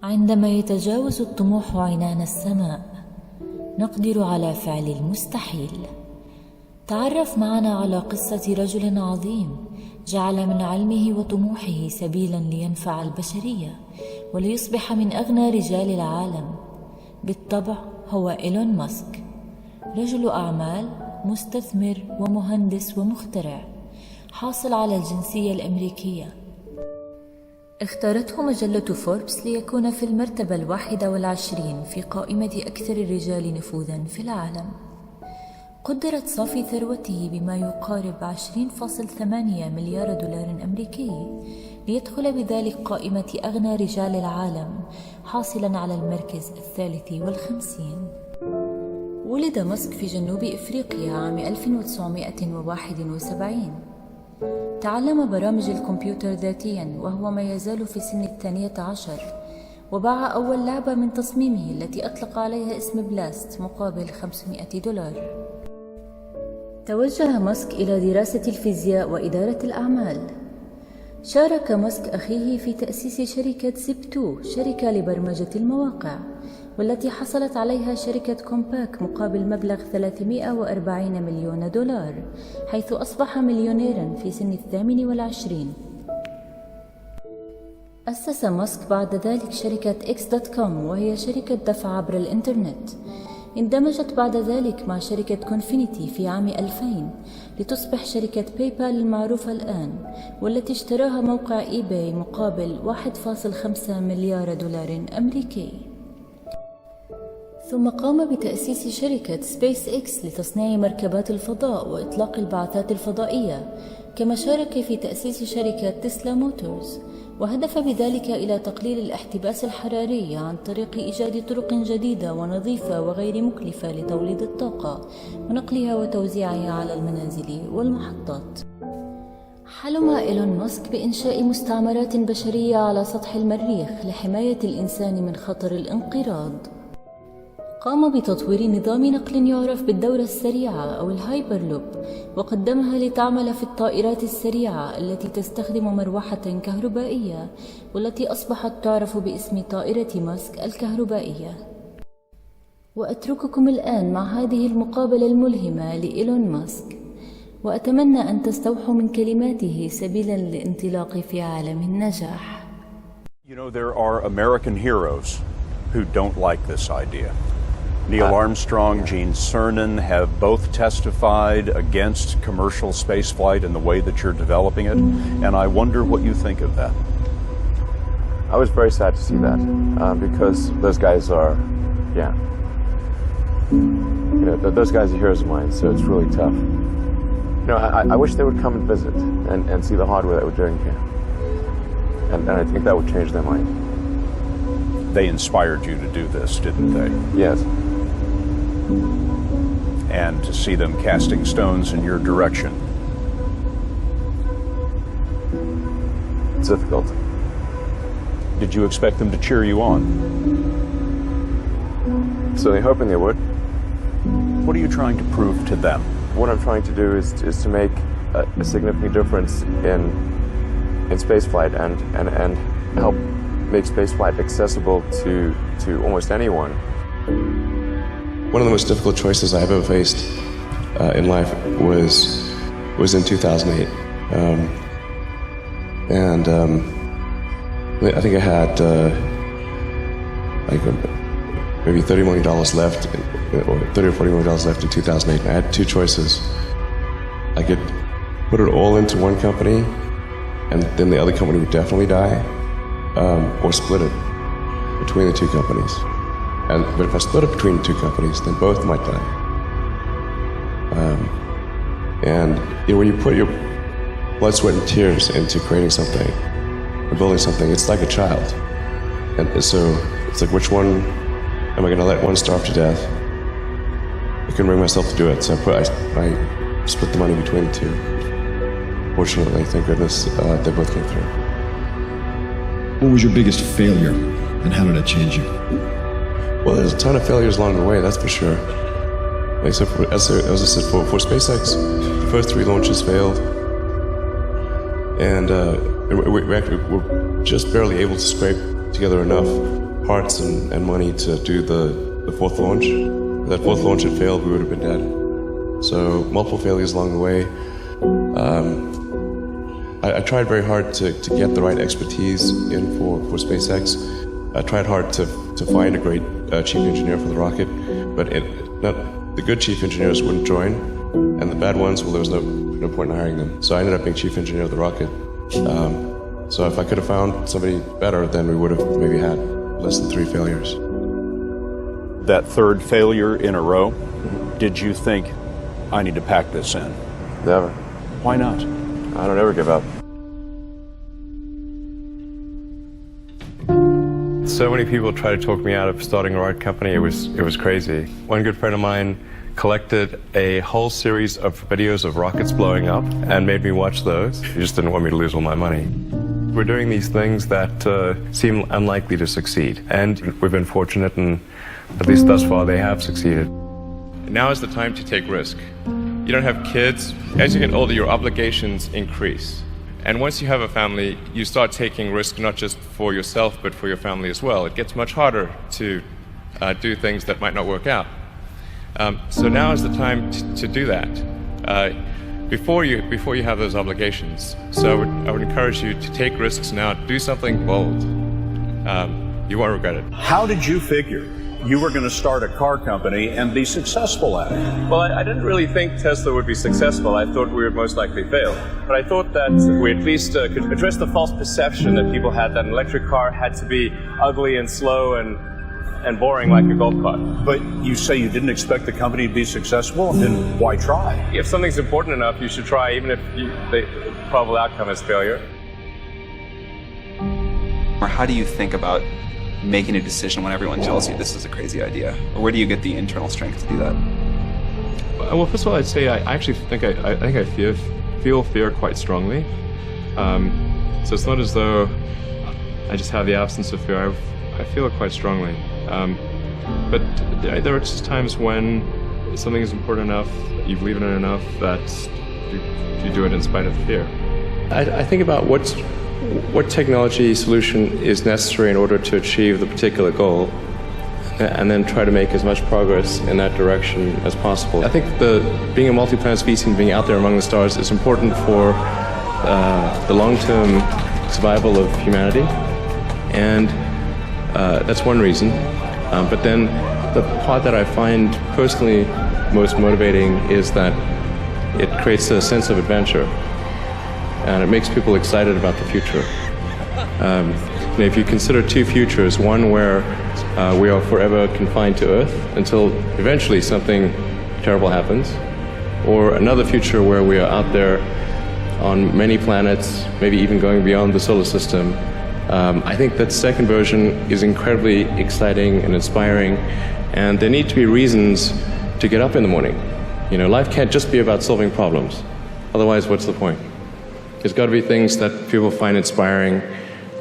عندما يتجاوز الطموح عنان السماء نقدر على فعل المستحيل. تعرف معنا على قصة رجل عظيم جعل من علمه وطموحه سبيلا لينفع البشرية وليصبح من أغنى رجال العالم. بالطبع هو إيلون ماسك، رجل أعمال، مستثمر ومهندس ومخترع، حاصل على الجنسية الأمريكية. اختارته مجلة فوربس ليكون في المرتبة 21 في قائمة أكثر الرجال نفوذا في العالم. قدرت صافي ثروته بما يقارب 20.8 مليار دولار أمريكي، ليدخل بذلك قائمة أغنى رجال العالم حاصلا على المركز 53. ولد ماسك في جنوب إفريقيا عام 1971. تعلم برامج الكمبيوتر ذاتيا وهو ما يزال في سن 12، وباع أول لعبة من تصميمه التي أطلق عليها اسم بلاست مقابل $500. توجه ماسك إلى دراسة الفيزياء وإدارة الأعمال. شارك ماسك أخيه في تأسيس شركة زيب2، شركة لبرمجة المواقع، والتي حصلت عليها شركة كومباك مقابل مبلغ $340 مليون، حيث أصبح مليونيرا في سن 28. أسس ماسك بعد ذلك شركة X.com، وهي شركة دفع عبر الإنترنت. اندمجت بعد ذلك مع شركة كونفينيتي في عام 2000 لتصبح شركة باي بال المعروفة الآن، والتي اشتراها موقع إي باي مقابل $1.5 مليار أمريكي. ثم قام بتأسيس شركة سبيس إكس لتصنيع مركبات الفضاء وإطلاق البعثات الفضائية، كما شارك في تأسيس شركة تسلا موتورز، وهدف بذلك إلى تقليل الاحتباس الحراري عن طريق إيجاد طرق جديدة ونظيفة وغير مكلفة لتوليد الطاقة ونقلها وتوزيعها على المنازل والمحطات. حلم إيلون ماسك بإنشاء مستعمرات بشرية على سطح المريخ لحماية الإنسان من خطر الانقراض. قام بتطوير نظام نقل يعرف بالدورة السريعة أو الهايبرلوب، وقدمها لتعمل في الطائرات السريعة التي تستخدم مروحة كهربائية، والتي أصبحت تعرف باسم طائرة ماسك الكهربائية. وأترككم الآن مع هذه المقابلة الملهمة لإيلون ماسك، وأتمنى أن تستوحوا من كلماته سبيلا للانطلاق في عالم النجاح. You know, there are American heroes who don't like this idea. Neil Armstrong, Gene Cernan have both testified against commercial spaceflight in the way that you're developing it, and I wonder what you think of that. I was very sad to see that, because those guys are, those guys are heroes of mine, so it's really tough. I wish they would come and visit and see the hardware that we're doing here, and I think that would change their mind. They inspired you to do this, didn't they? Yes. And to see them casting stones in your direction. It's difficult. Did you expect them to cheer you on? Certainly hoping they would. What are you trying to prove to them? What I'm trying to do is to make a significant difference in spaceflight and help make spaceflight accessible to almost anyone. One of the most difficult choices I've ever faced in life was in 2008, and I think I had maybe $30 million left, or $30 or $40 million left in 2008. I had two choices. I could put it all into one company, and then the other company would definitely die, or split it between the two companies. But if I split it between the two companies, then both might die. When you put your blood, sweat, and tears into creating something, or building something, it's like a child. And so it's like, which one am I going to let one starve to death? I couldn't bring myself to do it, so I split the money between the two. Fortunately, thank goodness, they both came through. What was your biggest failure, and how did it change you? Well, there's a ton of failures along the way, that's for sure. Like, so as I said, for SpaceX, the first 3 launches failed, and we were just barely able to scrape together enough parts and money to do the fourth launch. If that fourth launch had failed, we would have been dead. So multiple failures along the way. I tried very hard to get the right expertise in for SpaceX. I tried hard to find a great chief engineer for the rocket, but the good chief engineers wouldn't join, and the bad ones, well, there was no point in hiring them. So I ended up being chief engineer of the rocket. So if I could have found somebody better, then we would have maybe had less than 3 failures. That third failure in a row, did you think, I need to pack this in? Never. Why not? I don't ever give up. So many people tried to talk me out of starting a rocket company. It was crazy. One good friend of mine collected a whole series of videos of rockets blowing up and made me watch those. He just didn't want me to lose all my money. We're doing these things that seem unlikely to succeed, and we've been fortunate, and at least thus far they have succeeded. Now is the time to take risk. You don't have kids. As you get older, your obligations increase. And once you have a family, you start taking risk not just for yourself, but for your family as well. It gets much harder to do things that might not work out. So now is the time to do that before you have those obligations. So I would encourage you to take risks now. Do something bold. You won't regret it. How did you figure you were going to start a car company and be successful at it? Well, I didn't really think Tesla would be successful. I thought we would most likely fail. But I thought that we at least could address the false perception that people had that an electric car had to be ugly and slow and boring like a golf cart. But you say you didn't expect the company to be successful, then why try? If something's important enough, you should try, even if the probable outcome is failure. Or how do you think about making a decision when everyone tells you this is a crazy idea? Or where do you get the internal strength to do that? Well, first of all, I'd say I actually think I feel fear quite strongly. So it's not as though I just have the absence of fear. I feel it quite strongly. But there are just times when something is important enough, you believe in it enough, that you do it in spite of fear. I think about what technology solution is necessary in order to achieve the particular goal, and then try to make as much progress in that direction as possible. I think being a multi-planet species and being out there among the stars is important for the long-term survival of humanity, and that's one reason. But then the part that I find personally most motivating is that it creates a sense of adventure, and it makes people excited about the future. If you consider 2 futures, one where we are forever confined to Earth until eventually something terrible happens, or another future where we are out there on many planets, maybe even going beyond the solar system, I think that second version is incredibly exciting and inspiring, and there need to be reasons to get up in the morning. Life can't just be about solving problems. Otherwise, what's the point? There's got to be things that people find inspiring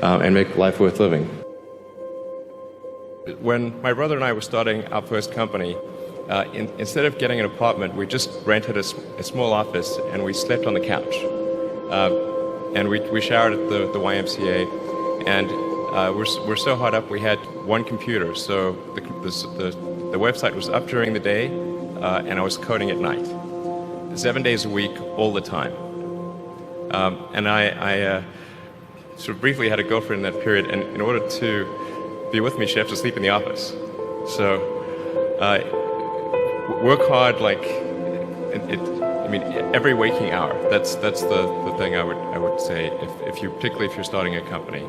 and make life worth living. When my brother and I were starting our first company, instead of getting an apartment, we just rented a small office and we slept on the couch. And we showered at the YMCA, and we're so hot up we had one computer, so the website was up during the day and I was coding at night, 7 days a week, all the time. And I sort of briefly had a girlfriend in that period, and in order to be with me, she had to sleep in the office. So work hard, every waking hour. That's the thing I would say, particularly if you're starting a company.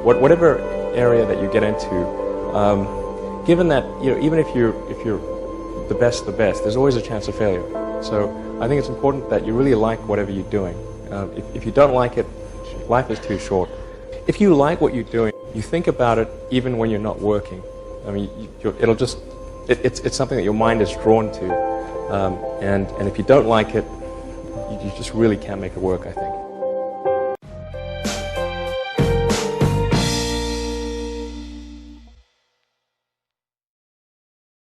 Whatever area that you get into, given that even if you're the best, there's always a chance of failure. So I think it's important that you really like whatever you're doing. If you don't like it, life is too short. If you like what you're doing, you think about it even when you're not working. It's something that your mind is drawn to. And if you don't like it, you just really can't make it work, I think.